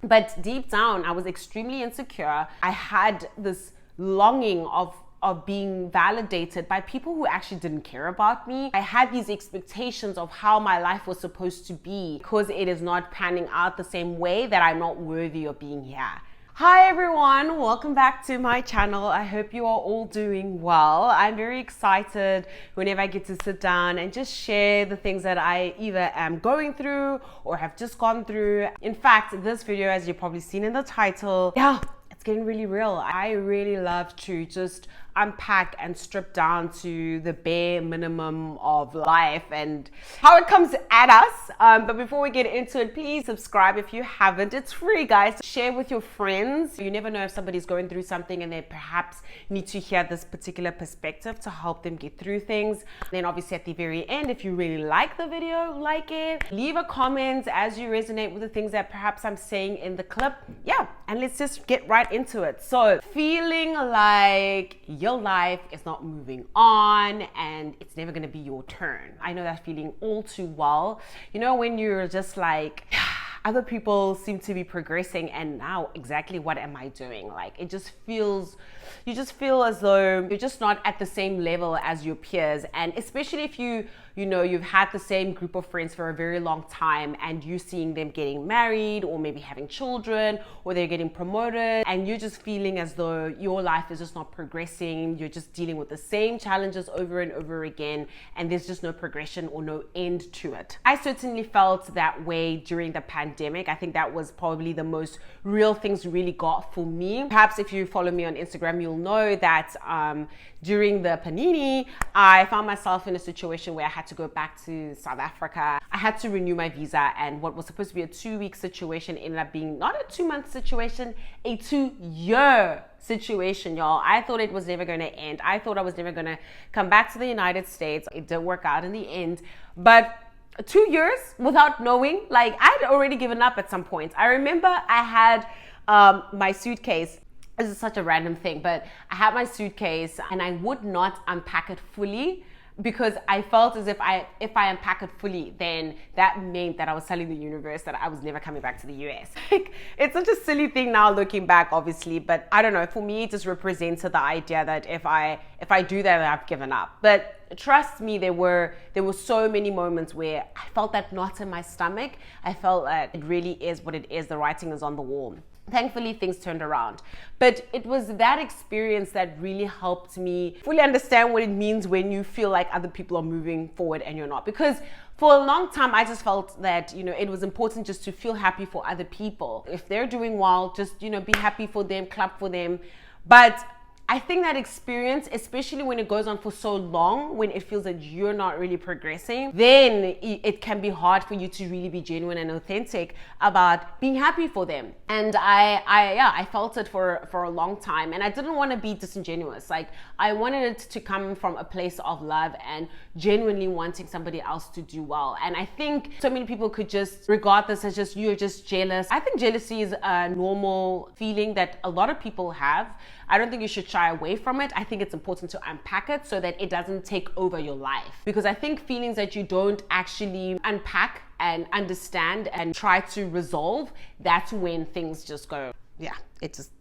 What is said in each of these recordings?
But deep down, I was extremely insecure. I had this longing of being validated by people who actually didn't care about me. I had these expectations of how my life was supposed to be because it is not panning out the same way, that I'm not worthy of being here. Hi everyone, welcome back to my channel. I hope you are all doing well. I'm very excited whenever I get to sit down and just share the things that I either am going through or have just gone through. In fact, this video, as you've probably seen in the title, it's getting really real. I really love to just unpack and strip down to the bare minimum of life and how it comes at us. But before we get into it, please subscribe if you haven't. It's free, guys. Share with your friends. You never know if somebody's going through something and they perhaps need to hear this particular perspective to help them get through things. And then obviously at the very end, if you really like the video, like it, leave a comment as you resonate with the things that perhaps I'm saying in the clip. Yeah, and let's just get right into it. So, feeling like your life is not moving on and it's never going to be your turn. I know that feeling all too well. You know, when you're just like, other people seem to be progressing and now exactly what am I doing? Like, it just feels, you just feel as though you're just not at the same level as your peers. And especially if you've had the same group of friends for a very long time and you're seeing them getting married or maybe having children or they're getting promoted and you're just feeling as though your life is just not progressing. You're just dealing with the same challenges over and over again and there's just no progression or no end to it. I certainly felt that way during the pandemic. I think that was probably the most real things really got for me. Perhaps if you follow me on Instagram, you'll know that during the panini, I found myself in a situation where I had to go back to South Africa. I had to renew my visa, and what was supposed to be a 2-week situation ended up being not a 2-month situation, a 2-year situation, y'all. I thought it was never going to end. I thought I was never going to come back to the United States. It did work out in the end, but 2 years without knowing, like, I'd already given up at some point. I remember I had my suitcase. This is such a random thing, but I had my suitcase and I would not unpack it fully because I felt as if I unpack it fully, then that meant that I was telling the universe that I was never coming back to the US. Like, it's such a silly thing now looking back, obviously, but I don't know. For me, it just represented the idea that if I do that, I've given up. But trust me, there were so many moments where I felt that knot in my stomach. I felt that it really is what it is. The writing is on the wall. Thankfully, things turned around. But it was that experience that really helped me fully understand what it means when you feel like other people are moving forward and you're not. Because for a long time, I just felt that, it was important just to feel happy for other people. If they're doing well, just, be happy for them, clap for them. But I think that experience, especially when it goes on for so long, when it feels that you're not really progressing, then it can be hard for you to really be genuine and authentic about being happy for them. And I felt it for a long time, and I didn't want to be disingenuous. Like, I wanted it to come from a place of love and genuinely wanting somebody else to do well. And I think so many people could just regard this as just, you're just jealous. I think jealousy is a normal feeling that a lot of people have. I don't think you should shy away from it. I think it's important to unpack it so that it doesn't take over your life. Because I think feelings that you don't actually unpack and understand and try to resolve, that's when things just go, it just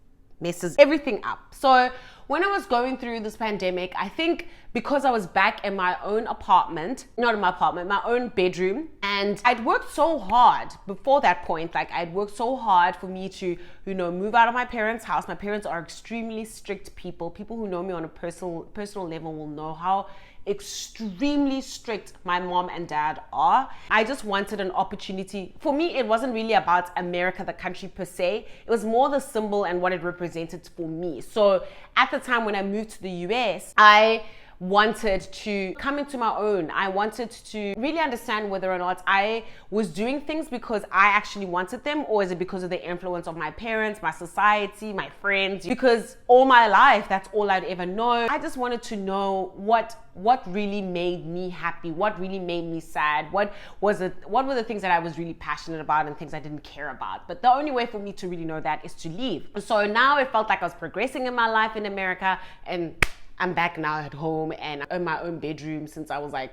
messes everything up. So when I was going through this pandemic, I think because I was back in my own apartment, not in my apartment, my own bedroom, and I'd worked so hard before that point. Like, I'd worked so hard for me to, move out of my parents' house. My parents are extremely strict people. People who know me on a personal level will know how extremely strict my mom and dad are. I just wanted an opportunity. For me, it wasn't really about America, the country per se. It was more the symbol and what it represented for me. So at the time when I moved to the US, I wanted to come into my own. I wanted to really understand whether or not I was doing things because I actually wanted them, or is it because of the influence of my parents, my society, my friends? Because all my life, that's all I'd ever known. I just wanted to know what really made me happy, what really made me sad, what were the things that I was really passionate about and things I didn't care about. But the only way for me to really know that is to leave. So now it felt like I was progressing in my life in America, and I'm back now at home and in my own bedroom since I was like,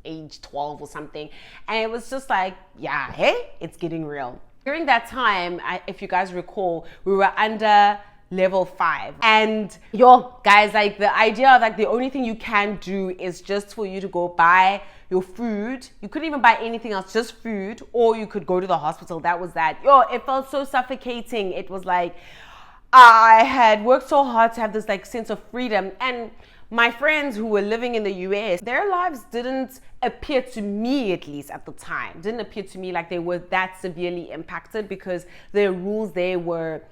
age 12 or something. And it was just like, hey, it's getting real. During that time, if you guys recall, we were under level 5, and guys, like the idea of like the only thing you can do is just for you to go buy your food. You couldn't even buy anything else, just food, or you could go to the hospital. That was that. It felt so suffocating. It was like I had worked so hard to have this like sense of freedom, and my friends who were living in the US, their lives didn't appear to me, at least at the time, didn't appear to me like they were that severely impacted, because the rules there were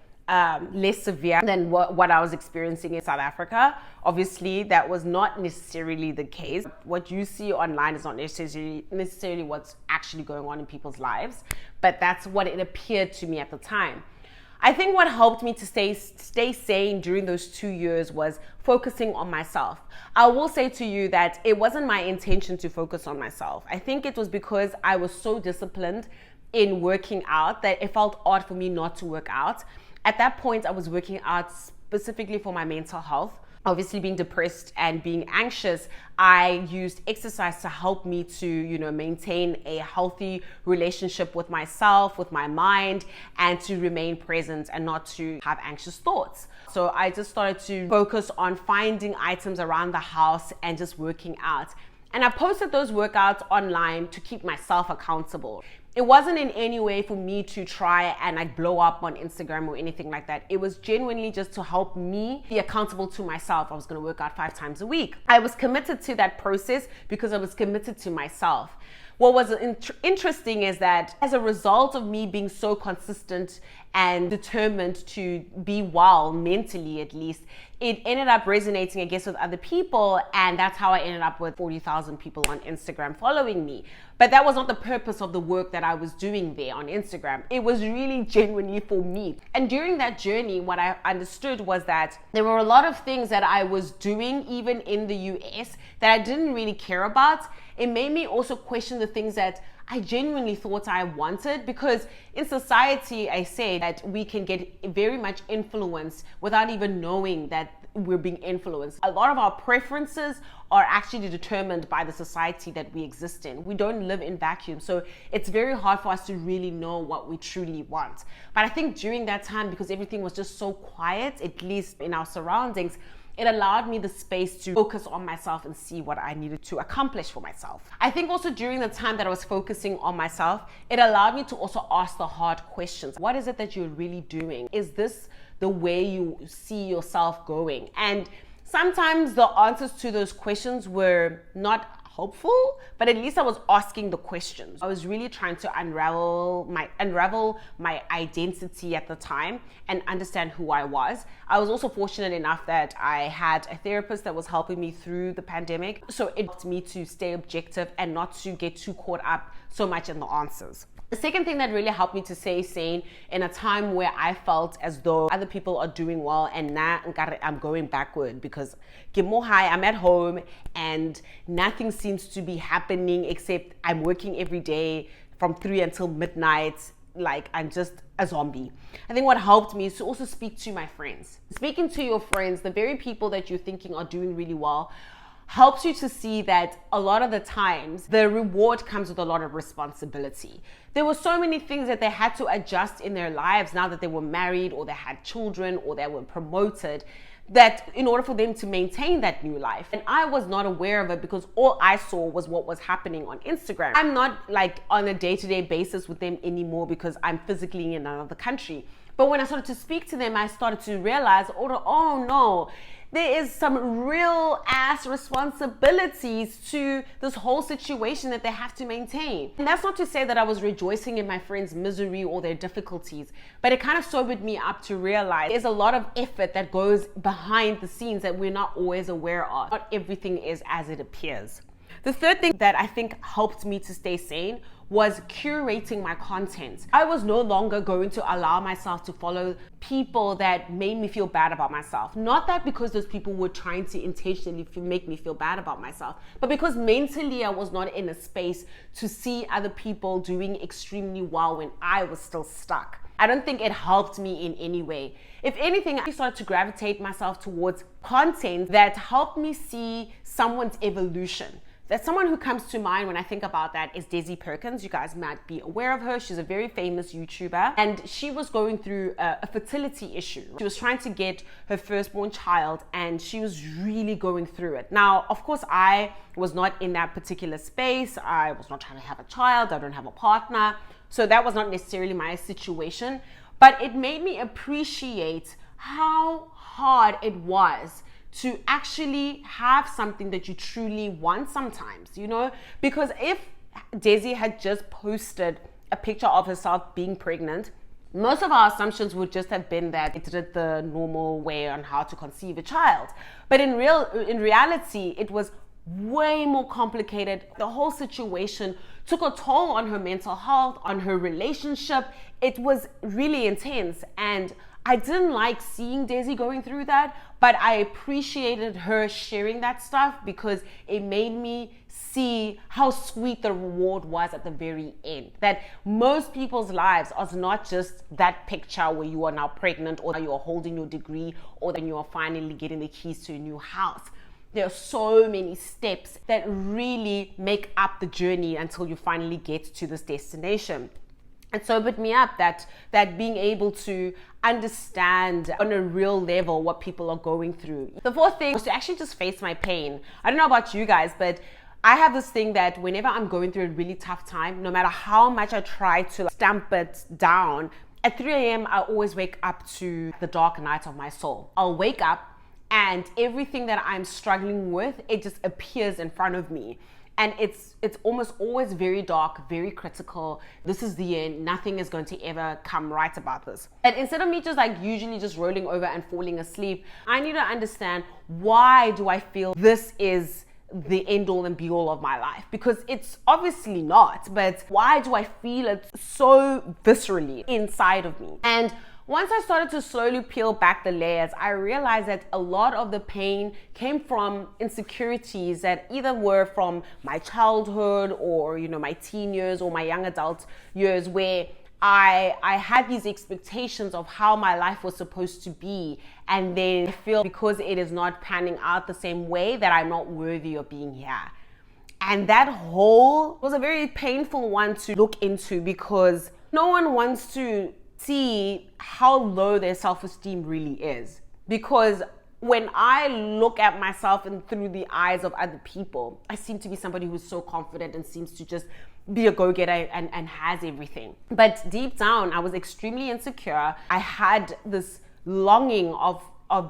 less severe than what I was experiencing in South Africa. Obviously, that was not necessarily the case. What you see online is not necessarily what's actually going on in people's lives, but that's what it appeared to me at the time. I think what helped me to stay sane during those 2 years was focusing on myself. I will say to you that it wasn't my intention to focus on myself. I think it was because I was so disciplined in working out that it felt odd for me not to work out. At that point, I was working out specifically for my mental health. Obviously, being depressed and being anxious, I used exercise to help me to, maintain a healthy relationship with myself, with my mind, and to remain present and not to have anxious thoughts. So I just started to focus on finding items around the house and just working out. And I posted those workouts online to keep myself accountable. It wasn't in any way for me to try and like blow up on Instagram or anything like that. It was genuinely just to help me be accountable to myself. I was going to work out 5 times a week. I was committed to that process because I was committed to myself. What was interesting is that as a result of me being so consistent and determined to be well, mentally at least, it ended up resonating, I guess, with other people. And that's how I ended up with 40,000 people on Instagram following me. But that was not the purpose of the work that I was doing there on Instagram. It was really genuinely for me. And during that journey, what I understood was that there were a lot of things that I was doing, even in the US, that I didn't really care about. It made me also question the things that I genuinely thought I wanted, because in society, I say that we can get very much influenced without even knowing that we're being influenced. A lot of our preferences are actually determined by the society that we exist in. We don't live in vacuum, so it's very hard for us to really know what we truly want. But I think during that time, because everything was just so quiet, at least in our surroundings, it allowed me the space to focus on myself and see what I needed to accomplish for myself. I think also during the time that I was focusing on myself, it allowed me to also ask the hard questions. What is it that you're really doing? Is this the way you see yourself going? And sometimes the answers to those questions were not hopeful, but at least I was asking the questions. I was really trying to unravel my identity at the time and understand who I was. I was also fortunate enough that I had a therapist that was helping me through the pandemic. So it helped me to stay objective and not to get too caught up so much in the answers. The second thing that really helped me to stay sane in a time where I felt as though other people are doing well and now I'm going backward, because I'm at home and nothing seems to be happening except I'm working every day from 3 until midnight. Like I'm just a zombie. I think what helped me is to also speak to my friends. Speaking to your friends, the very people that you're thinking are doing really well, helps you to see that a lot of the times the reward comes with a lot of responsibility. There were so many things that they had to adjust in their lives now that they were married or they had children or they were promoted, that in order for them to maintain that new life. And I was not aware of it because all I saw was what was happening on Instagram. I'm not like on a day-to-day basis with them anymore because I'm physically in another country. But when I started to speak to them, I started to realize, oh no, there is some real ass responsibilities to this whole situation that they have to maintain. And that's not to say that I was rejoicing in my friends' misery or their difficulties, but it kind of sobered me up to realize there's a lot of effort that goes behind the scenes that we're not always aware of. Not everything is as it appears. The third thing that I think helped me to stay sane was curating my content. I was no longer going to allow myself to follow people that made me feel bad about myself. Not that because those people were trying to intentionally make me feel bad about myself, but because mentally I was not in a space to see other people doing extremely well when I was still stuck. I don't think it helped me in any way. If anything, I started to gravitate myself towards content that helped me see someone's evolution. that someone who comes to mind when I think about that is Desi Perkins. You guys might be aware of her. She's a very famous YouTuber, and she was going through a fertility issue. She was trying to get her firstborn child, and she was really going through it. Now, of course, I was not in that particular space. I was not trying to have a child. I don't have a partner. So that was not necessarily my situation, but it made me appreciate how hard it was to actually have something that you truly want sometimes, you know? Because if Desi had just posted a picture of herself being pregnant, most of our assumptions would just have been that it did it the normal way on how to conceive a child. But in reality, it was way more complicated. The whole situation took a toll on her mental health, on her relationship. It was really intense, and I didn't like seeing Desi going through that, but I appreciated her sharing that stuff because it made me see how sweet the reward was at the very end. That most people's lives are not just that picture where you are now pregnant, or you are holding your degree, or then you are finally getting the keys to a new house. There are so many steps that really make up the journey until you finally get to this destination. And so it put me up that being able to understand on a real level what people are going through. The fourth thing was to actually just face my pain. I don't know about you guys, but I have this thing that whenever I'm going through a really tough time, no matter how much I try to stamp it down, at 3 a.m. I always wake up to the dark night of my soul. I'll wake up and everything that I'm struggling with, it just appears in front of me. And it's almost always very dark, very critical. This is the end. Nothing is going to ever come right about this. And instead of me just like usually just rolling over and falling asleep, I need to understand, why do I feel this is the end all and be all of my life? Because it's obviously not, but why do I feel it so viscerally inside of me? And once I started to slowly peel back the layers, I realized that a lot of the pain came from insecurities that either were from my childhood or, you know, my teen years or my young adult years, where I had these expectations of how my life was supposed to be, and then I feel because it is not panning out the same way that I'm not worthy of being here. And that hole was a very painful one to look into, because no one wants to see how low their self-esteem really is. Because when I look at myself and through the eyes of other people, I seem to be somebody who's so confident and seems to just be a go-getter and has everything. But deep down, I was extremely insecure. I had this longing of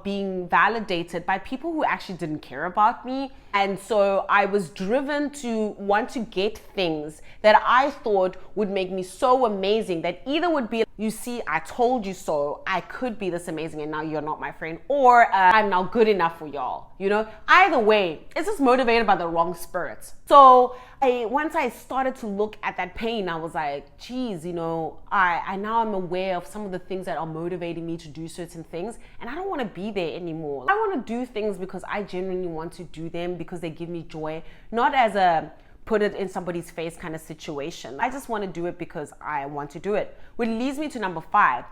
being validated by people who actually didn't care about me. And so I was driven to want to get things that I thought would make me so amazing, that either would be, you see, I told you so, I could be this amazing and now you're not my friend, or I'm now good enough for y'all, you know? Either way, it's just motivated by the wrong spirits. So once I started to look at that pain, I was like, geez, you know, I now am aware of some of the things that are motivating me to do certain things, and I don't want to be there anymore. I want to do things because I genuinely want to do them, because they give me joy, not as a put it in somebody's face kind of situation. I just want to do it because I want to do it. Which leads me to number 5,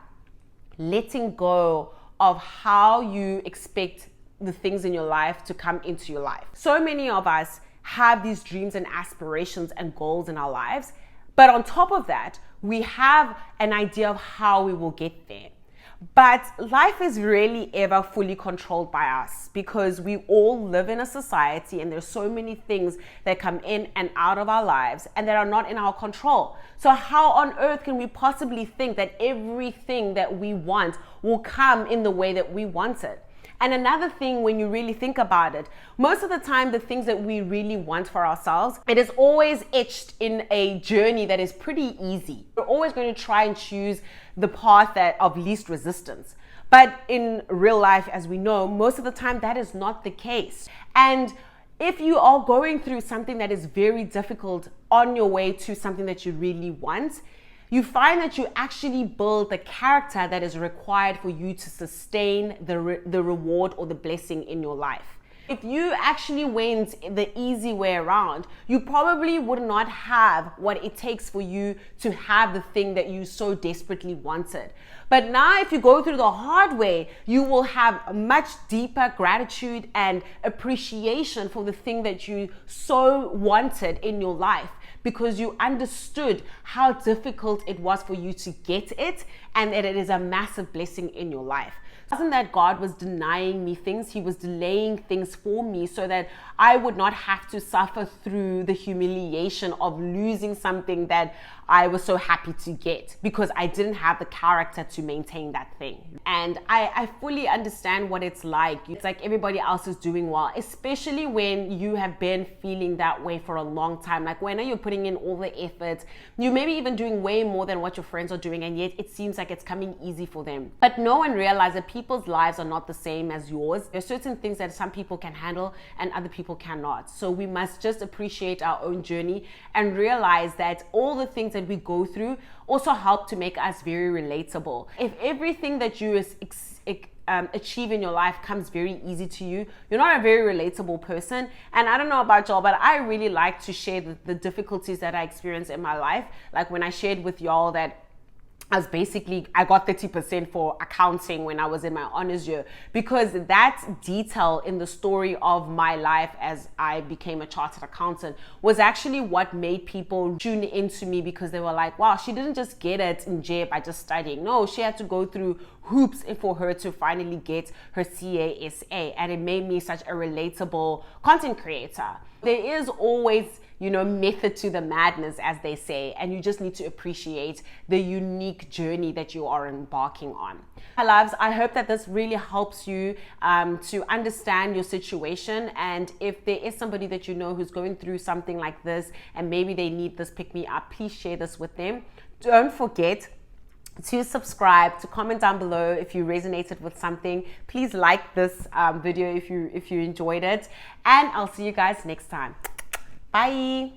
letting go of how you expect the things in your life to come into your life. So many of us have these dreams and aspirations and goals in our lives, but on top of that, we have an idea of how we will get there. But life is rarely ever fully controlled by us, because we all live in a society and there's so many things that come in and out of our lives and that are not in our control. So how on earth can we possibly think that everything that we want will come in the way that we want it? And another thing, when you really think about it, most of the time, the things that we really want for ourselves, it is always etched in a journey that is pretty easy. We're always going to try and choose the path of least resistance. But in real life, as we know, most of the time that is not the case. And if you are going through something that is very difficult on your way to something that you really want, you find that you actually build the character that is required for you to sustain the reward or the blessing in your life. If you actually went the easy way around, you probably would not have what it takes for you to have the thing that you so desperately wanted. But now if you go through the hard way, you will have much deeper gratitude and appreciation for the thing that you so wanted in your life, because you understood how difficult it was for you to get it, and that it is a massive blessing in your life. It wasn't that God was denying me things, He was delaying things for me so that I would not have to suffer through the humiliation of losing something that I was so happy to get, because I didn't have the character to maintain that thing. And I fully understand what it's like. It's like everybody else is doing well, especially when you have been feeling that way for a long time. Like when you're putting in all the effort, you maybe even doing way more than what your friends are doing, and yet it seems like it's coming easy for them. But no one realizes that people's lives are not the same as yours. There's certain things that some people can handle and other people cannot. So we must just appreciate our own journey and realize that all the things that we go through also help to make us very relatable. If everything that you achieve in your life comes very easy to you, you're not a very relatable person. And I don't know about y'all, but I really like to share the difficulties that I experience in my life. Like when I shared with y'all that I got 30% for accounting when I was in my honors year, because that detail in the story of my life as I became a chartered accountant was actually what made people tune into me, because they were like, wow, she didn't just get it in jail by just studying. No, she had to go through hoops for her to finally get her CASA, and it made me such a relatable content creator. There is always method to the madness, as they say, and you just need to appreciate the unique journey that you are embarking on. My loves, I hope that this really helps you to understand your situation, and if there is somebody that you know who's going through something like this and maybe they need this pick me up, please share this with them. Don't forget to subscribe, to comment down below if you resonated with something. Please like this video if you enjoyed it, and I'll see you guys next time. Bye.